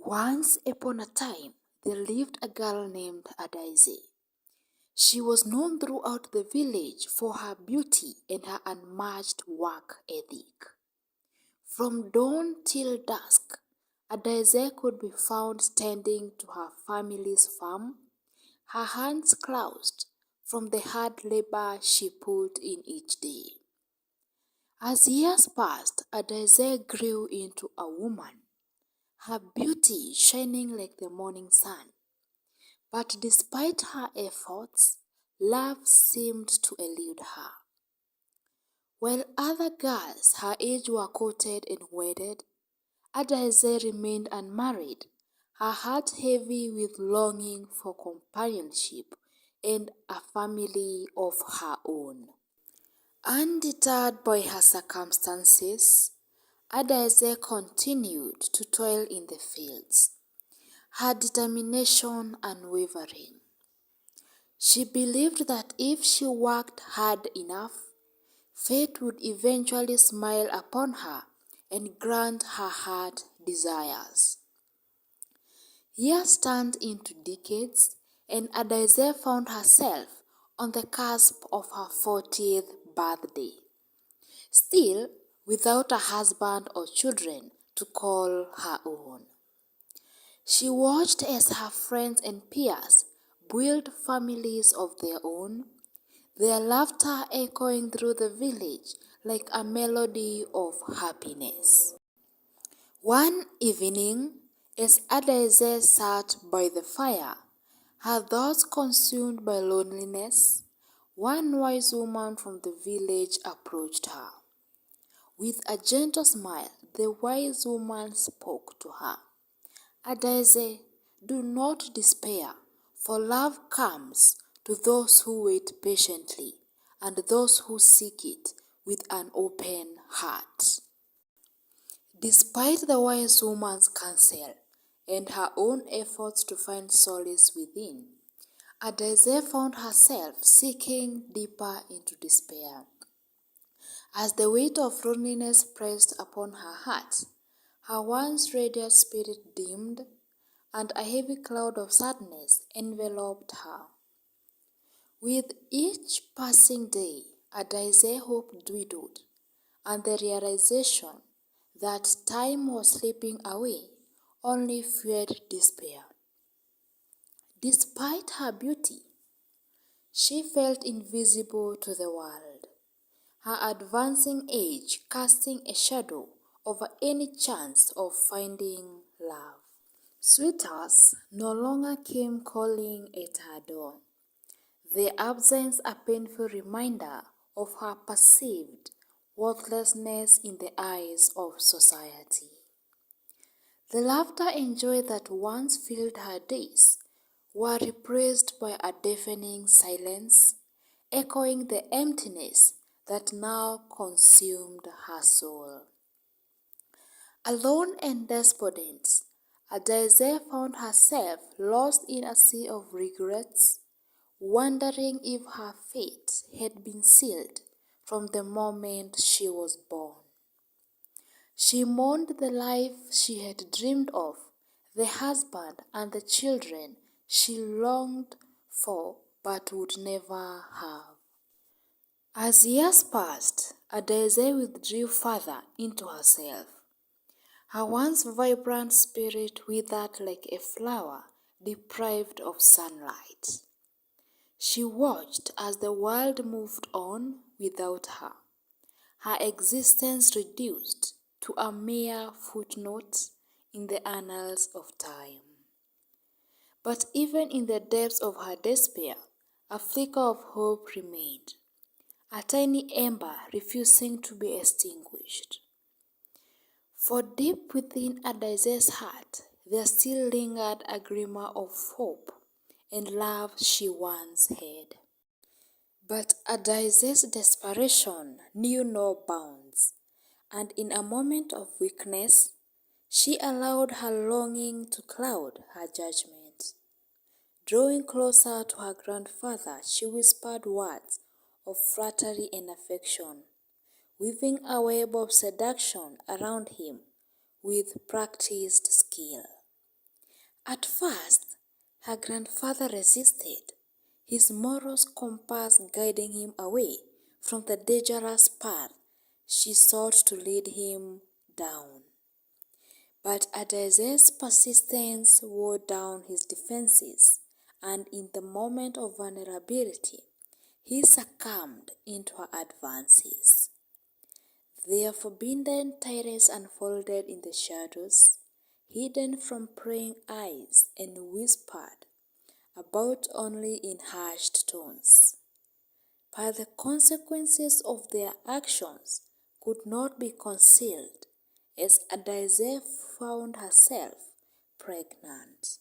Once upon a time, there lived a girl named Adaeze. She was known throughout the village for her beauty and her unmatched work ethic. From dawn till dusk, Adaeze could be found tending to her family's farm, her hands clasped from the hard labor she put in each day. As years passed, Adaeze grew into a woman, her beauty shining like the morning sun. But despite her efforts, love seemed to elude her. While other girls her age were courted and wedded, Adaeze remained unmarried, her heart heavy with longing for companionship and a family of her own. Undeterred by her circumstances, Adaeze continued to toil in the fields, her determination unwavering. She believed that if she worked hard enough, fate would eventually smile upon her and grant her heart desires. Years turned into decades, and Adaeze found herself on the cusp of her 40th birthday, still without a husband or children to call her own. She watched as her friends and peers built families of their own, their laughter echoing through the village like a melody of happiness. One evening, as Adaeze sat by the fire, her thoughts consumed by loneliness, one wise woman from the village approached her. With a gentle smile, the wise woman spoke to her. Adaeze, do not despair, for love comes to those who wait patiently and those who seek it with an open heart. Despite the wise woman's counsel and her own efforts to find solace within, Adaeze found herself sinking deeper into despair. As the weight of loneliness pressed upon her heart, her once radiant spirit dimmed, and a heavy cloud of sadness enveloped her. With each passing day, Adaeze's hope dwindled, and the realization that time was slipping away only fueled despair. Despite her beauty, she felt invisible to the world, her advancing age casting a shadow over any chance of finding love. Suitors no longer came calling at her door, their absence a painful reminder of her perceived worthlessness in the eyes of society. The laughter and joy that once filled her days were replaced by a deafening silence, echoing the emptiness that now consumed her soul. Alone and despondent, Adaeze found herself lost in a sea of regrets, wondering if her fate had been sealed from the moment she was born. She mourned the life she had dreamed of, the husband and the children she longed for but would never have. As years passed, Adaeze withdrew further into herself. Her once vibrant spirit withered like a flower deprived of sunlight. She watched as the world moved on without her, her existence reduced to a mere footnote in the annals of time. But even in the depths of her despair, a flicker of hope remained, a tiny ember refusing to be extinguished. For deep within Adaeze's heart, there still lingered a glimmer of hope and love she once had. But Adaeze's desperation knew no bounds, and in a moment of weakness, she allowed her longing to cloud her judgment. Drawing closer to her grandfather, she whispered words of flattery and affection, weaving a web of seduction around him with practiced skill. At first, her grandfather resisted, his moral compass guiding him away from the dangerous path she sought to lead him down. But Adaeze's persistence wore down his defenses, and in the moment of vulnerability, he succumbed into her advances. Their forbidden terrace unfolded in the shadows, hidden from prying eyes, and whispered about only in hushed tones. But the consequences of their actions could not be concealed, as Adaeze found herself pregnant.